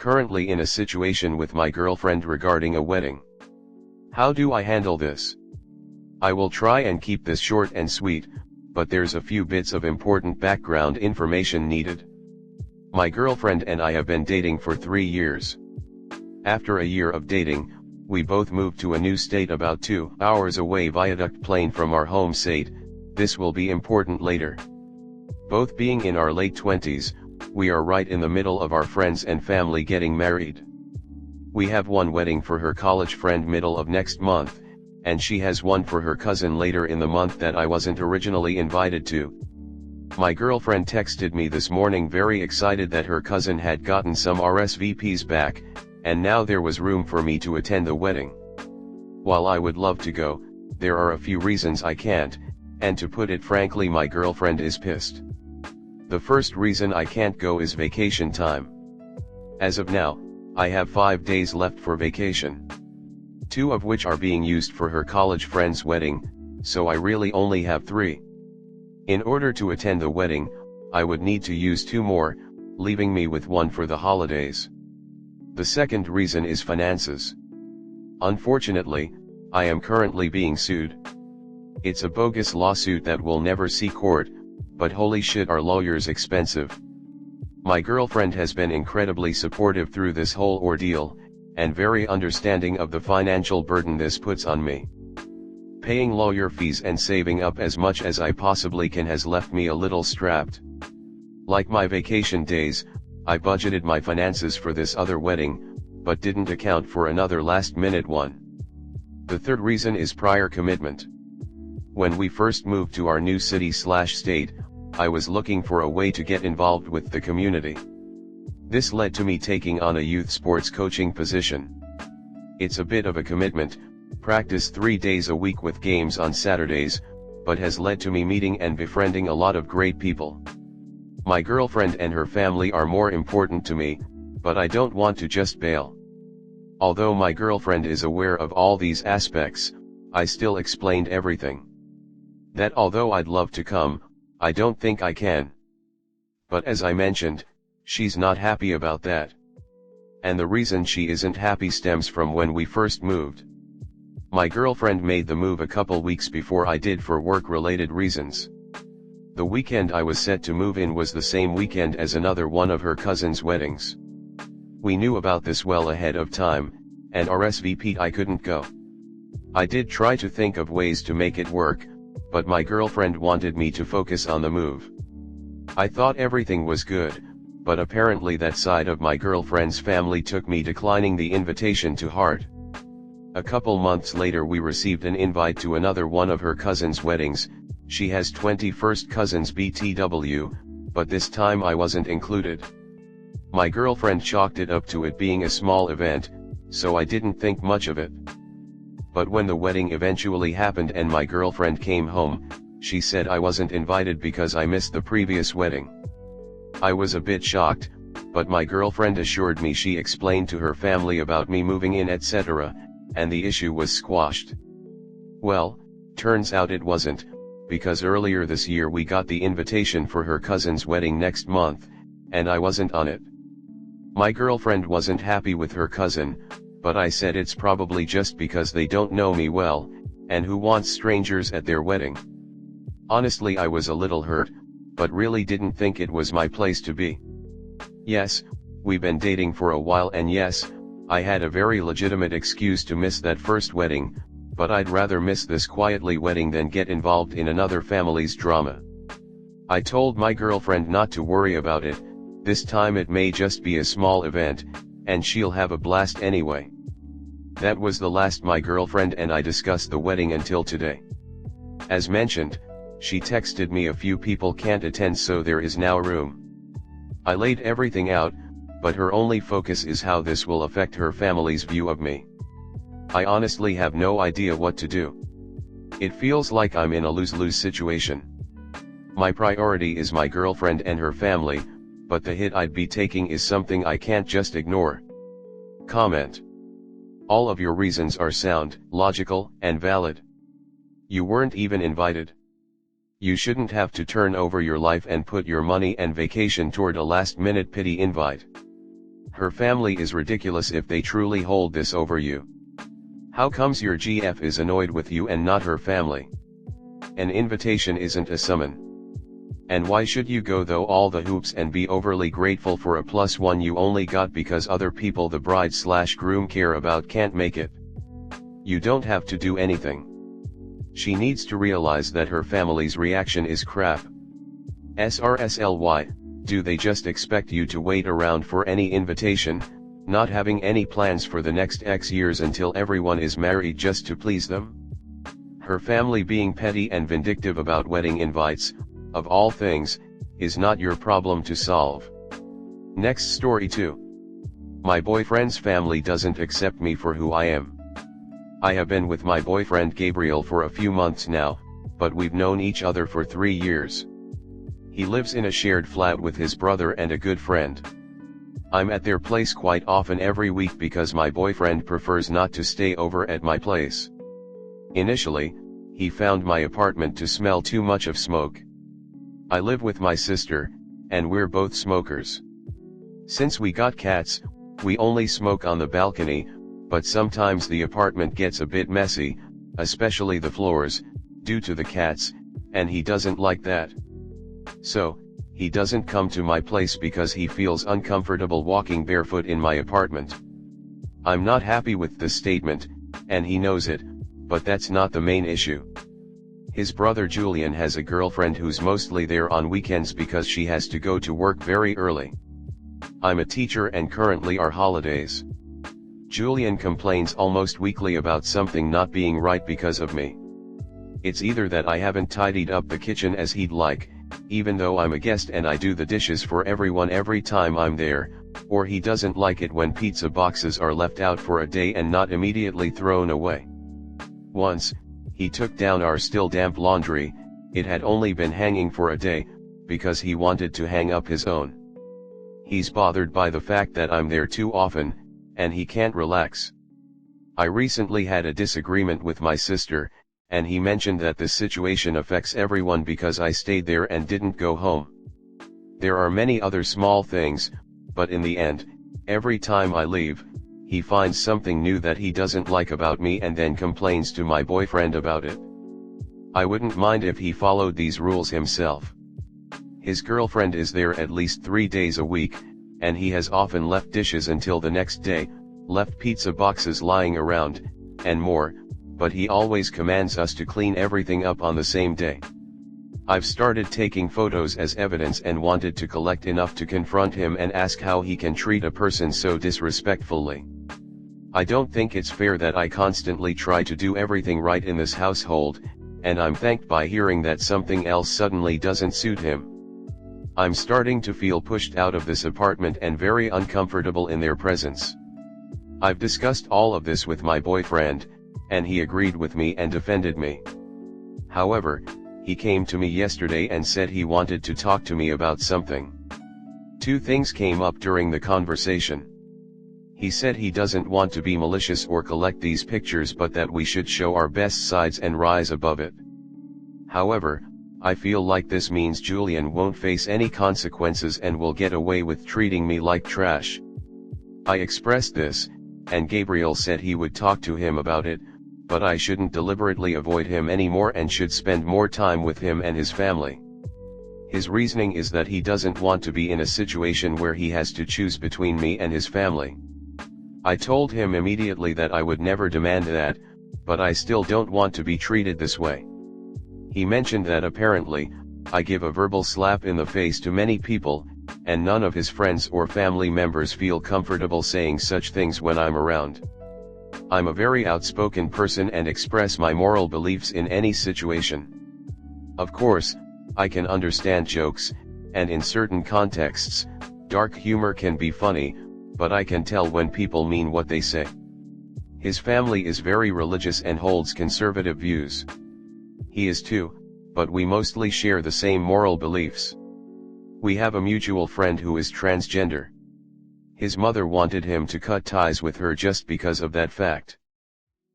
Currently in a situation with my girlfriend regarding a wedding. How do I handle this? I will try and keep this short and sweet, but there's a few bits of important background information needed. My girlfriend and I have been dating for 3 years. After a year of dating, we both moved to a new state about 2 hours away via duct plane from our home state. This will be important later. Both being in our late 20s, we are right in the middle of our friends and family getting married. We have one wedding for her college friend middle of next month, and she has one for her cousin later in the month that I wasn't originally invited to. My girlfriend texted me this morning very excited that her cousin had gotten some RSVPs back, and now there was room for me to attend the wedding. While I would love to go, there are a few reasons I can't, and to put it frankly, my girlfriend is pissed. The first reason I can't go is vacation time. As of now, I have 5 days left for vacation. 2 of which are being used for her college friend's wedding, so I really only have 3. In order to attend the wedding, I would need to use 2 more, leaving me with 1 for the holidays. The second reason is finances. Unfortunately, I am currently being sued. It's a bogus lawsuit that will never see court, but holy shit are lawyers expensive. My girlfriend has been incredibly supportive through this whole ordeal, and very understanding of the financial burden this puts on me. Paying lawyer fees and saving up as much as I possibly can has left me a little strapped. Like my vacation days, I budgeted my finances for this other wedding, but didn't account for another last-minute one. The third reason is prior commitment. When we first moved to our new city/state, I was looking for a way to get involved with the community. This led to me taking on a youth sports coaching position. It's a bit of a commitment, practice 3 days a week with games on Saturdays, but has led to me meeting and befriending a lot of great people. My girlfriend and her family are more important to me, but I don't want to just bail. Although my girlfriend is aware of all these aspects, I still explained everything. That although I'd love to come, I don't think I can. But as I mentioned, she's not happy about that. And the reason she isn't happy stems from when we first moved. My girlfriend made the move a couple weeks before I did for work-related reasons. The weekend I was set to move in was the same weekend as another one of her cousin's weddings. We knew about this well ahead of time, and RSVP'd I couldn't go. I did try to think of ways to make it work, but my girlfriend wanted me to focus on the move. I thought everything was good, but apparently that side of my girlfriend's family took me declining the invitation to heart. A couple months later we received an invite to another one of her cousin's weddings. She has 21st cousins BTW, but this time I wasn't included. My girlfriend chalked it up to it being a small event, so I didn't think much of it. But when the wedding eventually happened and my girlfriend came home, she said I wasn't invited because I missed the previous wedding. I was a bit shocked, but my girlfriend assured me she explained to her family about me moving in etc., and the issue was squashed. Well, turns out it wasn't, because earlier this year we got the invitation for her cousin's wedding next month, and I wasn't on it. My girlfriend wasn't happy with her cousin, but I said it's probably just because they don't know me well, and who wants strangers at their wedding. Honestly, I was a little hurt, but really didn't think it was my place to be. Yes, we've been dating for a while, and yes, I had a very legitimate excuse to miss that first wedding, but I'd rather miss this quietly wedding than get involved in another family's drama. I told my girlfriend not to worry about it, this time it may just be a small event, and she'll have a blast anyway. That was the last my girlfriend and I discussed the wedding until today. As mentioned, she texted me a few people can't attend, so there is now room. I laid everything out, but her only focus is how this will affect her family's view of me. I honestly have no idea what to do. It feels like I'm in a lose-lose situation. My priority is my girlfriend and her family, but the hit I'd be taking is something I can't just ignore. Comment. All of your reasons are sound, logical, and valid. You weren't even invited. You shouldn't have to turn over your life and put your money and vacation toward a last-minute pity invite. Her family is ridiculous if they truly hold this over you. How comes your GF is annoyed with you and not her family? An invitation isn't a summon. And why should you go though all the hoops and be overly grateful for a +1 you only got because other people the bride/groom care about can't make it? You don't have to do anything. She needs to realize that her family's reaction is crap. SRSLY, do they just expect you to wait around for any invitation, not having any plans for the next X years until everyone is married just to please them? Her family being petty and vindictive about wedding invites, of all things, is not your problem to solve. Next story 2. My boyfriend's family doesn't accept me for who I am. I have been with my boyfriend Gabriel for a few months now, but we've known each other for 3 years. He lives in a shared flat with his brother and a good friend. I'm at their place quite often every week because my boyfriend prefers not to stay over at my place. Initially, he found my apartment to smell too much of smoke. I live with my sister, and we're both smokers. Since we got cats, we only smoke on the balcony, but sometimes the apartment gets a bit messy, especially the floors, due to the cats, and he doesn't like that. So, he doesn't come to my place because he feels uncomfortable walking barefoot in my apartment. I'm not happy with this statement, and he knows it, but that's not the main issue. His brother Julian has a girlfriend who's mostly there on weekends because she has to go to work very early. I'm a teacher and currently are holidays. Julian complains almost weekly about something not being right because of me. It's either that I haven't tidied up the kitchen as he'd like, even though I'm a guest and I do the dishes for everyone every time I'm there, or he doesn't like it when pizza boxes are left out for a day and not immediately thrown away. Once, he took down our still damp laundry. It had only been hanging for a day, because he wanted to hang up his own. He's bothered by the fact that I'm there too often, and he can't relax. I recently had a disagreement with my sister, and he mentioned that this situation affects everyone because I stayed there and didn't go home. There are many other small things, but in the end, every time I leave, he finds something new that he doesn't like about me and then complains to my boyfriend about it. I wouldn't mind if he followed these rules himself. His girlfriend is there at least 3 days a week, and he has often left dishes until the next day, left pizza boxes lying around, and more, but he always commands us to clean everything up on the same day. I've started taking photos as evidence and wanted to collect enough to confront him and ask how he can treat a person so disrespectfully. I don't think it's fair that I constantly try to do everything right in this household, and I'm thanked by hearing that something else suddenly doesn't suit him. I'm starting to feel pushed out of this apartment and very uncomfortable in their presence. I've discussed all of this with my boyfriend, and he agreed with me and defended me. However, he came to me yesterday and said he wanted to talk to me about something. 2 things came up during the conversation. He said he doesn't want to be malicious or collect these pictures but that we should show our best sides and rise above it. However, I feel like this means Julian won't face any consequences and will get away with treating me like trash. I expressed this, and Gabriel said he would talk to him about it, but I shouldn't deliberately avoid him anymore and should spend more time with him and his family. His reasoning is that he doesn't want to be in a situation where he has to choose between me and his family. I told him immediately that I would never demand that, but I still don't want to be treated this way. He mentioned that apparently, I give a verbal slap in the face to many people, and none of his friends or family members feel comfortable saying such things when I'm around. I'm a very outspoken person and express my moral beliefs in any situation. Of course, I can understand jokes, and in certain contexts, dark humor can be funny, but I can tell when people mean what they say. His family is very religious and holds conservative views. He is too, but we mostly share the same moral beliefs. We have a mutual friend who is transgender. His mother wanted him to cut ties with her just because of that fact.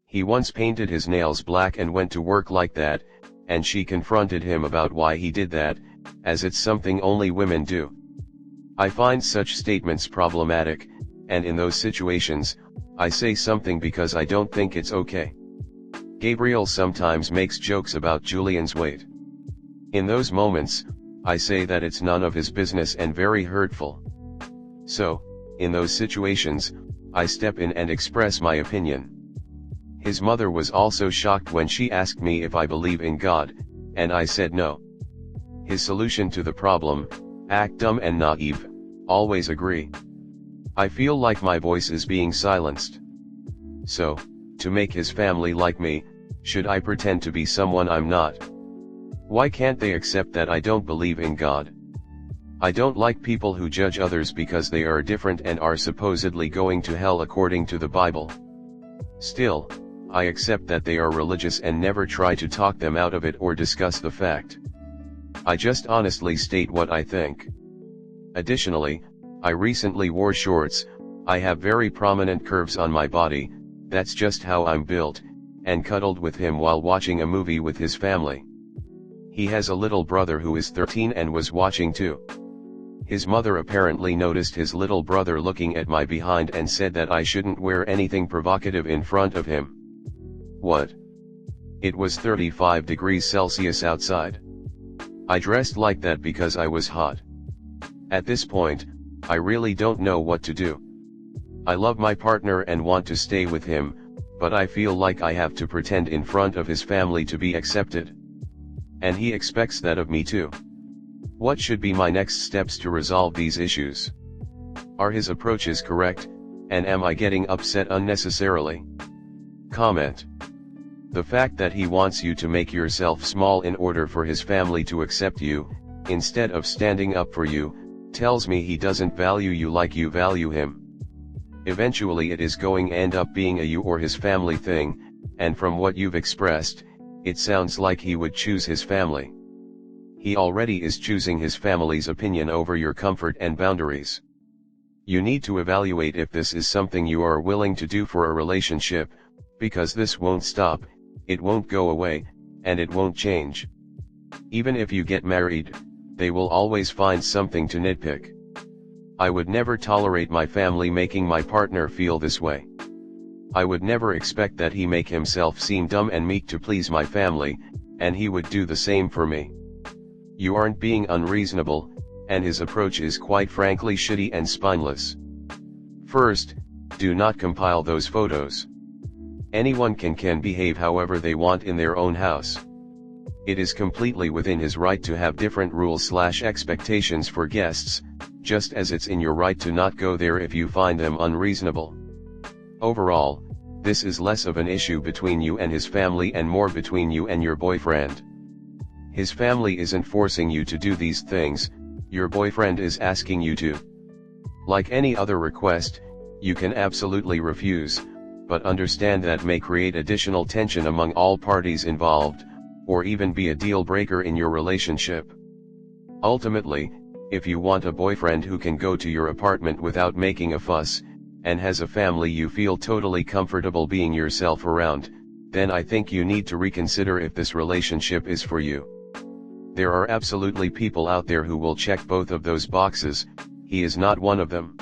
He once painted his nails black and went to work like that, and she confronted him about why he did that, as it's something only women do. I find such statements problematic, and in those situations, I say something because I don't think it's okay. Gabriel sometimes makes jokes about Julian's weight. In those moments, I say that it's none of his business and very hurtful. So, in those situations, I step in and express my opinion. His mother was also shocked when she asked me if I believe in God, and I said no. His solution to the problem: act dumb and naive, always agree. I feel like my voice is being silenced. So, to make his family like me, should I pretend to be someone I'm not? Why can't they accept that I don't believe in God? I don't like people who judge others because they are different and are supposedly going to hell according to the Bible. Still, I accept that they are religious and never try to talk them out of it or discuss the fact. I just honestly state what I think. Additionally, I recently wore shorts. I have very prominent curves on my body, that's just how I'm built, and cuddled with him while watching a movie with his family. He has a little brother who is 13 and was watching too. His mother apparently noticed his little brother looking at my behind and said that I shouldn't wear anything provocative in front of him. What? It was 35 degrees Celsius outside. I dressed like that because I was hot. At this point, I really don't know what to do. I love my partner and want to stay with him, but I feel like I have to pretend in front of his family to be accepted. And he expects that of me too. What should be my next steps to resolve these issues? Are his approaches correct, and am I getting upset unnecessarily? Comment. The fact that he wants you to make yourself small in order for his family to accept you, instead of standing up for you, tells me he doesn't value you like you value him. Eventually it is going to end up being a you or his family thing, and from what you've expressed, it sounds like he would choose his family. He already is choosing his family's opinion over your comfort and boundaries. You need to evaluate if this is something you are willing to do for a relationship, because this won't stop, it won't go away, and it won't change. Even if you get married, they will always find something to nitpick. I would never tolerate my family making my partner feel this way. I would never expect that he make himself seem dumb and meek to please my family, and he would do the same for me. You aren't being unreasonable, and his approach is quite frankly shitty and spineless. First, do not compile those photos. Anyone can behave however they want in their own house. It is completely within his right to have different rules/expectations for guests, just as it's in your right to not go there if you find them unreasonable. Overall, this is less of an issue between you and his family and more between you and your boyfriend. His family isn't forcing you to do these things, your boyfriend is asking you to. Like any other request, you can absolutely refuse, but understand that may create additional tension among all parties involved, or even be a deal breaker in your relationship. Ultimately, if you want a boyfriend who can go to your apartment without making a fuss, and has a family you feel totally comfortable being yourself around, then I think you need to reconsider if this relationship is for you. There are absolutely people out there who will check both of those boxes. He is not one of them.